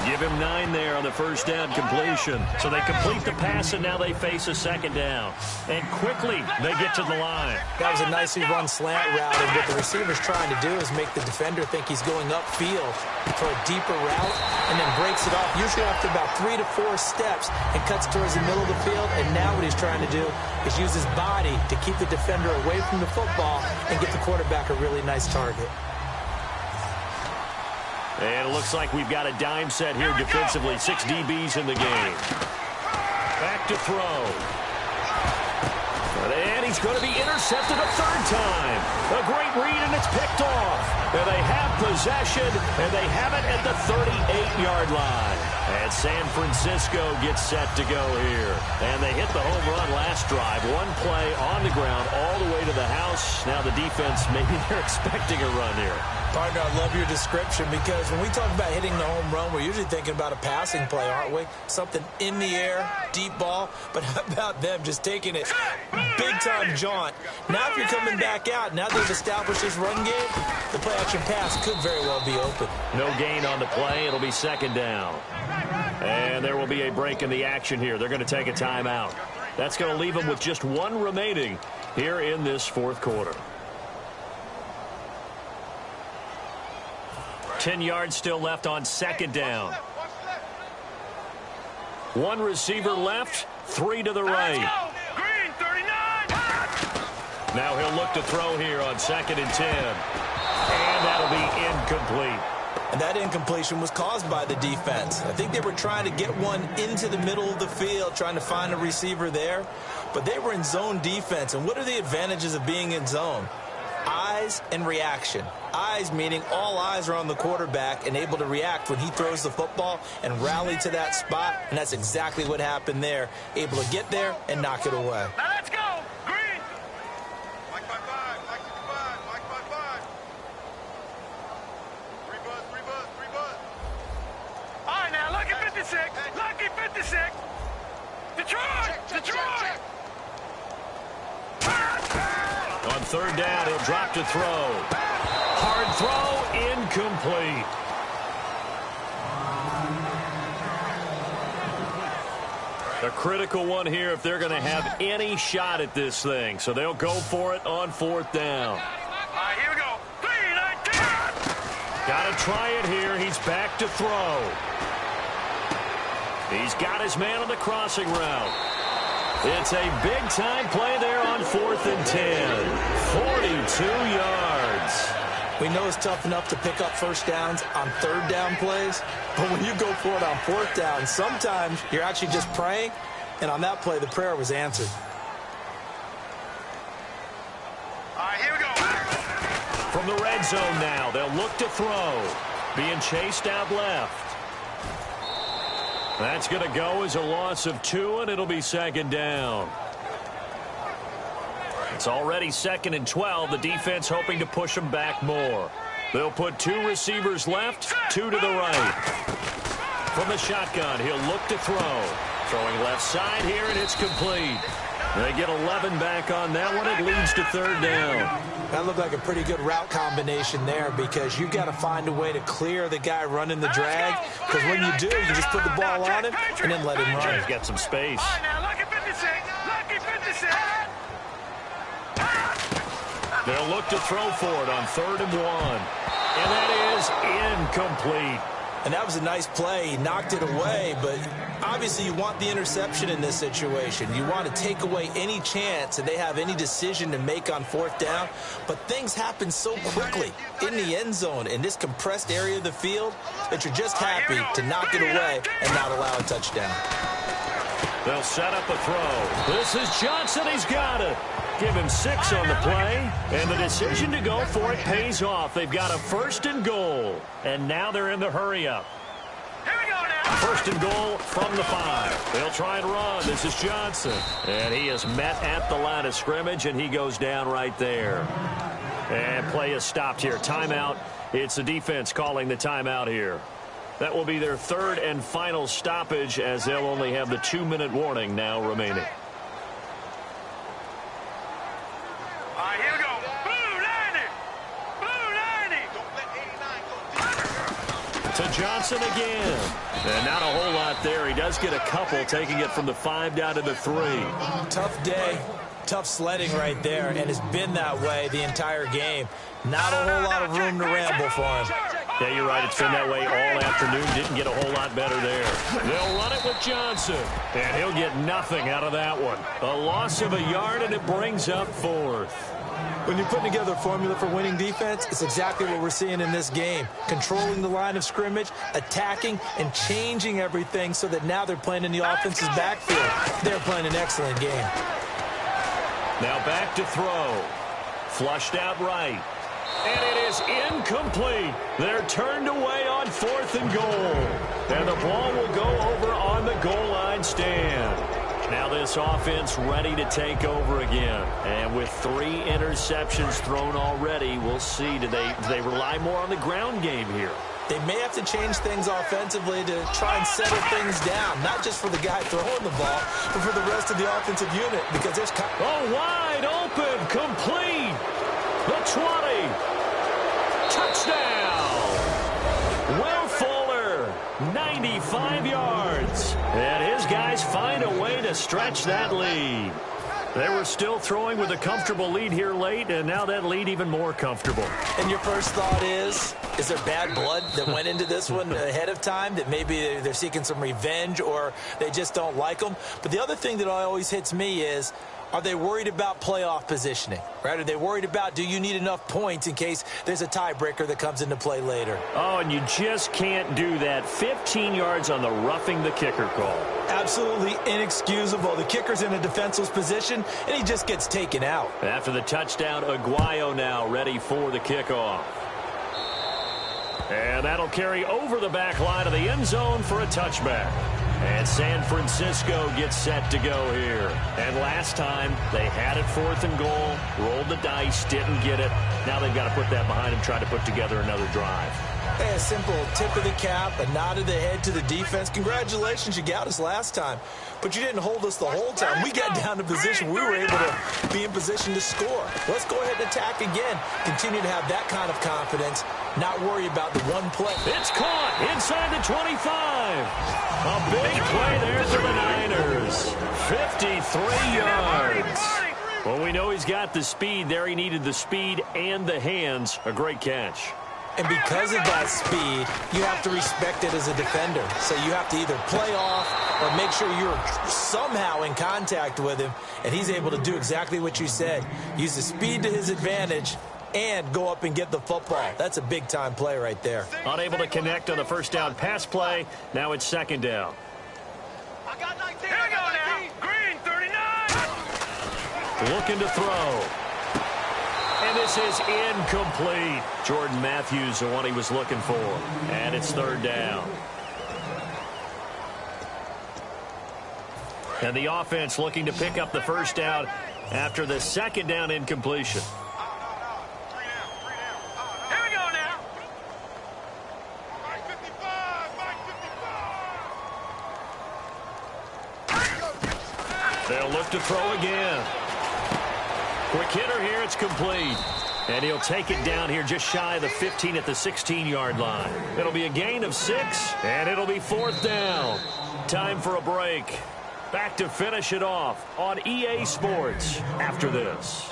Give him 9 there on the first down completion. So they complete the pass, and now they face a second down. And quickly, they get to the line. That was a nicely run slant route, and what the receiver's trying to do is make the defender think he's going upfield for a deeper route, and then breaks it off, usually after about 3 to 4 steps, and cuts towards the middle of the field. And now what he's trying to do is use his body to keep the defender away from the football and get the quarterback a really nice target. And it looks like we've got a dime set here defensively. 6 DBs in the game. Back to throw. And he's going to be intercepted a third time. A great read, and it's picked off. And they have possession, and they have it at the 38-yard line. And San Francisco gets set to go here. And they hit the home run last drive. One play on the ground all the way to the house. Now the defense, maybe they're expecting a run here. Partner, I love your description, because when we talk about hitting the home run, we're usually thinking about a passing play, aren't we? Something in the air, deep ball. But how about them just taking it big-time jaunt? Now if you're coming back out, now they've established this run game, the play-action pass could very well be open. No gain on the play. It'll be second down. And there will be a break in the action here. They're going to take a timeout. That's going to leave them with just 1 remaining here in this fourth quarter. 10 yards still left on second down. 1 receiver left, 3 to the right. Green 39. Now he'll look to throw here on 2nd and 10. And that'll be incomplete. And that incompletion was caused by the defense. I think they were trying to get one into the middle of the field, trying to find a receiver there. But they were in zone defense. And what are the advantages of being in zone? Eyes and reaction. Eyes meaning all eyes are on the quarterback and able to react when he throws the football and rally to that spot. And that's exactly what happened there. Able to get there and knock it away. Now let's go. Green. Mike by 5. Mike by 5. Mike by 5. 3 buzz. 3 buzz. 3 buzz. All right, now lucky 56. Lucky 56. Detroit. Detroit. On third down, he'll drop to throw. Hard throw, incomplete. A critical one here if they're going to have any shot at this thing. So they'll go for it on 4th down. All right, here we go. 3, Got to try it here. He's back to throw. He's got his man on the crossing route. It's a big-time play there on 4th and 10. 42 yards. We know it's tough enough to pick up first downs on third down plays, but when you go for it on fourth down, sometimes you're actually just praying, and on that play, the prayer was answered. All right, here we go. From the red zone now, they'll look to throw. Being chased out left. That's going to go as a loss of 2, and it'll be second down. It's already 2nd and 12. The defense hoping to push them back more. They'll put 2 receivers left, 2 to the right. From the shotgun, he'll look to throw. Throwing left side here, and it's complete. They get 11 back on that one. It leads to 3rd down. That looked like a pretty good route combination there because you got to find a way to clear the guy running the drag. Because when you do, you just put the ball on him and then let him run. He's got some space. All right, now, lucky 56. Lucky 56. They'll look to throw for it on 3rd and 1. And that is incomplete. And that was a nice play. He knocked it away, but obviously you want the interception in this situation. You want to take away any chance that they have any decision to make on 4th down. But things happen so quickly in the end zone in this compressed area of the field that you're just happy to knock it away and not allow a touchdown. They'll set up a throw. This is Johnson. He's got it. Give him 6 on the play, and the decision to go for it pays off. They've got a 1st and goal, and now they're in the hurry-up. Here we go now. 1st and goal from the 5. They'll try and run. This is Johnson, and he is met at the line of scrimmage, and he goes down right there. And play is stopped here. Timeout. It's the defense calling the timeout here. That will be their 3rd and final stoppage, as they'll only have the 2-minute warning now remaining. All right, here we go. Blue 90. Blue 90. Don't let 89 go. To Johnson again. And not a whole lot there. He does get a couple, taking it from the 5 down to the 3. Tough day, tough sledding right there, and it's been that way the entire game. Not a whole lot of room to ramble for him. Yeah, you're right. It's been that way all afternoon. Didn't get a whole lot better there. They'll run it with Johnson, and he'll get nothing out of that one. A loss of a yard, and it brings up 4th. When you're putting together a formula for winning defense, it's exactly what we're seeing in this game. Controlling the line of scrimmage, attacking, and changing everything so that now they're playing in the offense's backfield. They're playing an excellent game. Now back to throw. Flushed out right. And it is incomplete. They're turned away on 4th and goal. And the ball will go over on the goal line stand. Now this offense ready to take over again. And with 3 interceptions thrown already, we'll see. Do they rely more on the ground game here? They may have to change things offensively to try and settle things down, not just for the guy throwing the ball, but for the rest of the offensive unit, because there's... Oh, wide open, complete. The 20. Touchdown. Will Fuller, 95 yards. And his guys find a way to stretch that lead. They were still throwing with a comfortable lead here late, and now that lead even more comfortable. And your first thought is there bad blood that went into this one ahead of time, that maybe they're seeking some revenge or they just don't like them? But the other thing that always hits me is, are they worried about playoff positioning, right? Are they worried about, do you need enough points in case there's a tiebreaker that comes into play later? Oh, and you just can't do that. 15 yards on the roughing the kicker call. Absolutely inexcusable. The kicker's in a defenseless position, and he just gets taken out. After the touchdown, Aguayo now ready for the kickoff. And that'll carry over the back line of the end zone for a touchback. And San Francisco gets set to go here. And last time, they had it 4th and goal, rolled the dice, didn't get it. Now they've got to put that behind them, try to put together another drive. Hey, a simple tip of the cap, a nod of the head to the defense. Congratulations, you got us last time. But you didn't hold us the whole time. We got down to position. We were able to be in position to score. Let's go ahead and attack again. Continue to have that kind of confidence. Not worry about the one play. It's caught inside the 25. A big play there for the Niners. 53 yards. Well, we know he's got the speed there. He needed the speed and the hands. A great catch. And because of that speed, you have to respect it as a defender. So you have to either play off or make sure you're somehow in contact with him, and he's able to do exactly what you said. Use the speed to his advantage and go up and get the football. That's a big-time play right there. Unable to connect on the first down pass play. Now it's second down. I got 19. Here we go now. Green, 39. Looking to throw. And this is incomplete. Jordan Matthews, the one he was looking for. And it's third down. And the offense looking to pick up the first down after the second down incompletion. Here we go now. Mike 55, Mike 55. They'll look to throw again. Quick hitter here, it's complete. And he'll take it down here just shy of the 15 at the 16-yard line. It'll be a gain of 6, and it'll be fourth down. Time for a break. Back to finish it off on EA Sports after this.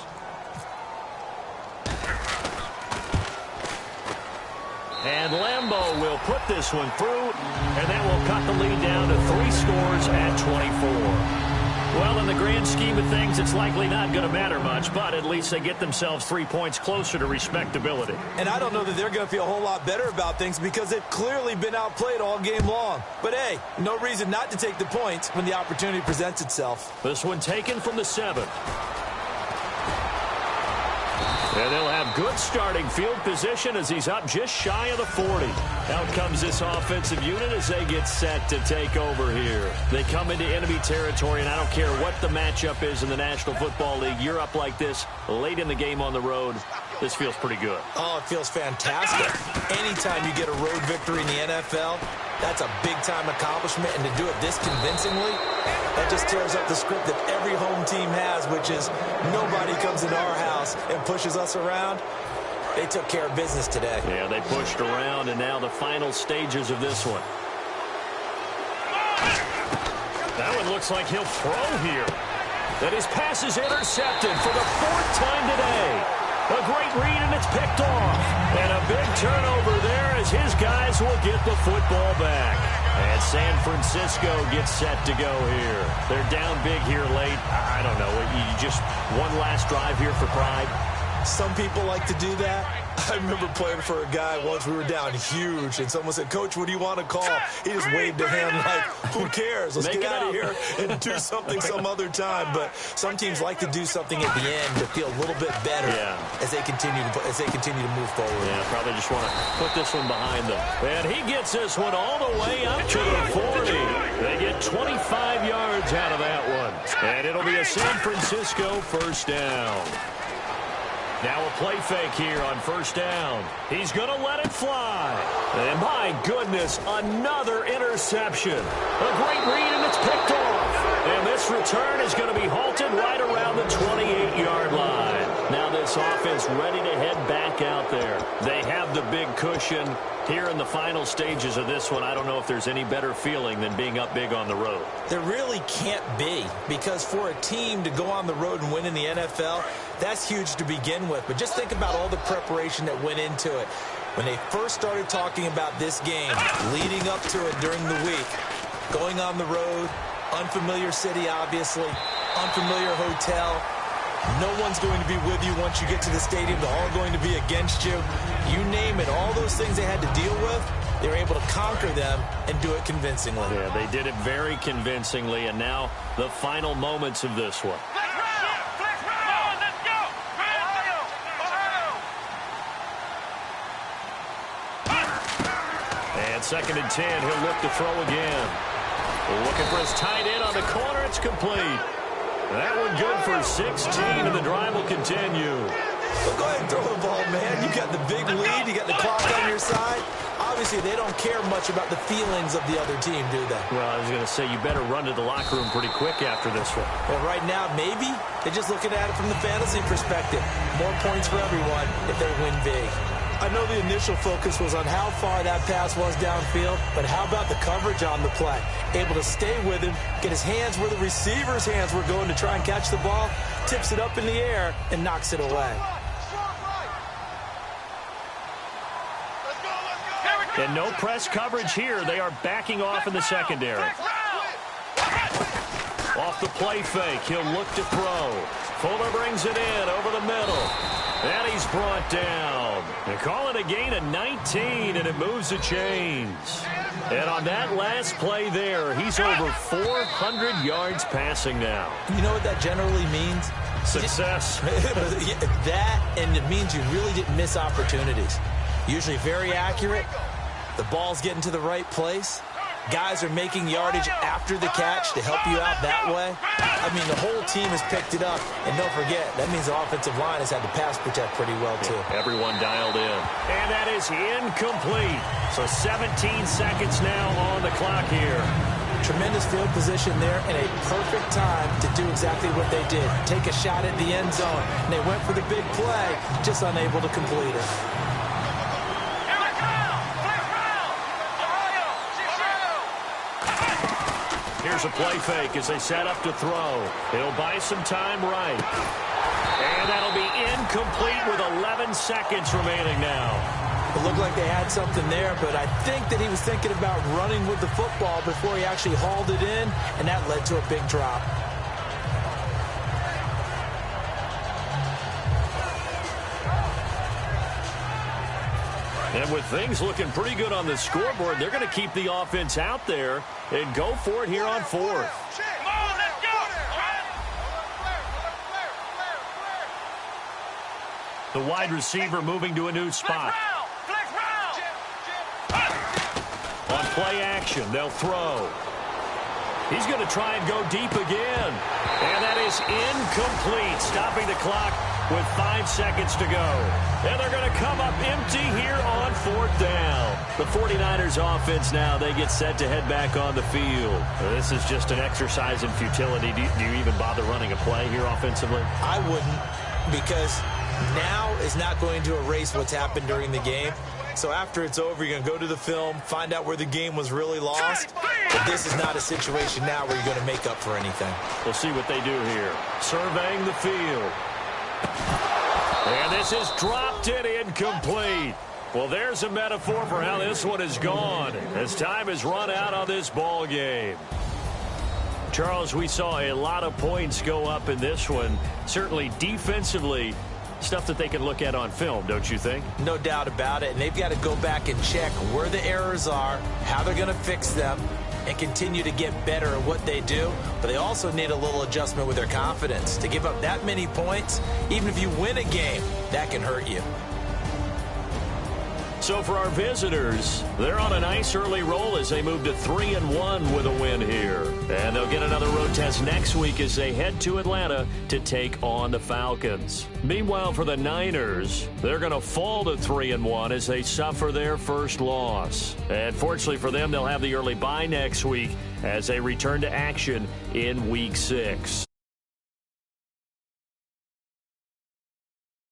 And Lambeau will put this one through, and that will cut the lead down to 3 scores at 24. Well, in the grand scheme of things, it's likely not going to matter much, but at least they get themselves 3 points closer to respectability. And I don't know that they're going to feel a whole lot better about things because they've clearly been outplayed all game long. But, hey, no reason not to take the points when the opportunity presents itself. This one taken from the 7. And they'll have good starting field position as he's up just shy of the 40. Out comes this offensive unit as they get set to take over here. They come into enemy territory, and I don't care what the matchup is in the National Football League. You're up like this late in the game on the road. This feels pretty good. Oh, it feels fantastic. Anytime you get a road victory in the NFL, that's a big-time accomplishment, and to do it this convincingly, that just tears up the script that every home team has, which is nobody comes into our house and pushes us around. They took care of business today. Yeah, they pushed around, and now the final stages of this one. That one looks like he'll throw here. And his pass is intercepted for the 4th time today. A great read, and it's picked off. And a big turnover there as his guys will get the football back. And San Francisco gets set to go here. They're down big here late. I don't know. You just one last drive here for pride. Some people like to do that. I remember playing for a guy once. We were down huge, and someone said, "Coach, what do you want to call?" He just waved a hand like, "Who cares? Let's get out of here and do something some other time." But some teams like to do something at the end to feel a little bit better as they continue to move forward. Yeah, probably just want to put this one behind them. And he gets this one all the way up to the 40. They get 25 yards out of that one. And it'll be a San Francisco first down. Now a play fake here on first down. He's going to let it fly. And my goodness, another interception. A great read, and it's picked off. And this return is going to be halted right around the 28-yard line. Now this offense ready to head back out there. They have the big cushion here in the final stages of this one. I don't know if there's any better feeling than being up big on the road. There really can't be, because for a team to go on the road and win in the NFL, that's huge to begin with. But just think about all the preparation that went into it. When they first started talking about this game, leading up to it during the week, going on the road, unfamiliar city, obviously, unfamiliar hotel. No one's going to be with you once you get to the stadium. They're all going to be against you. You name it, all those things they had to deal with, they were able to conquer them and do it convincingly. Yeah, they did it very convincingly, and now the final moments of this one. And 2nd and 10, he'll look to throw again. Looking for his tight end on the corner. It's complete. That one good for 16, and the drive will continue. Well, go ahead and throw the ball, man. You got the big lead. You got the clock on your side. Obviously, they don't care much about the feelings of the other team, do they? Well, I was going to say, you better run to the locker room pretty quick after this one. Well, right now, maybe they're just looking at it from the fantasy perspective. More points for everyone if they win big. I know the initial focus was on how far that pass was downfield, but how about the coverage on the play? Able to stay with him, get his hands where the receiver's hands were going to try and catch the ball, tips it up in the air, and knocks it away. And no press coverage here. They are backing off in the secondary. Off the play fake. He'll look to throw. Fuller brings it in over the middle. And he's brought down. They call it a gain of 19, and it moves the chains. And on that last play there, he's over 400 yards passing now. You know what that generally means? Success. That, and it means you really didn't miss opportunities. Usually very accurate. The ball's getting to the right place. Guys are making yardage after the catch to help you out that way. I mean, the whole team has picked it up. And don't forget, that means the offensive line has had to pass protect pretty well, too. Everyone dialed in. And that is incomplete. So 17 seconds now on the clock here. Tremendous field position there and a perfect time to do exactly what they did. Take a shot at the end zone. And they went for the big play, just unable to complete it. Here's a play fake as they set up to throw. He'll buy some time right. And that'll be incomplete with 11 seconds remaining now. It looked like they had something there, but I think that he was thinking about running with the football before he actually hauled it in, and that led to a big drop. And with things looking pretty good on the scoreboard, they're going to keep the offense out there and go for it here on fourth. Come on, let's go. The wide receiver moving to a new spot. Flex round. On play action, they'll throw. He's going to try and go deep again. And that is incomplete, stopping the clock with 5 seconds to go. And they're going to come up empty here on fourth down. The 49ers offense now, they get set to head back on the field. This is just an exercise in futility. Do you even bother running a play here offensively? I wouldn't, because now is not going to erase what's happened during the game. So after it's over, you're going to go to the film, find out where the game was really lost. But this is not a situation now where you're going to make up for anything. We'll see what they do here. Surveying the field. And this is dropped it incomplete. Well, there's a metaphor for how this one is gone as time has run out on this ball game. Charles, we saw a lot of points go up in this one. Certainly defensively, stuff that they can look at on film, don't you think? No doubt about it. And they've got to go back and check where the errors are, how they're going to fix them, and continue to get better at what they do. But they also need a little adjustment with their confidence. To give up that many points, even if you win a game, that can hurt you. So for our visitors, they're on a nice early roll as they move to 3-1 with a win here. And they'll get another road test next week as they head to Atlanta to take on the Falcons. Meanwhile, for the Niners, they're going to fall to 3-1 as they suffer their first loss. And fortunately for them, they'll have the early bye next week as they return to action in Week 6.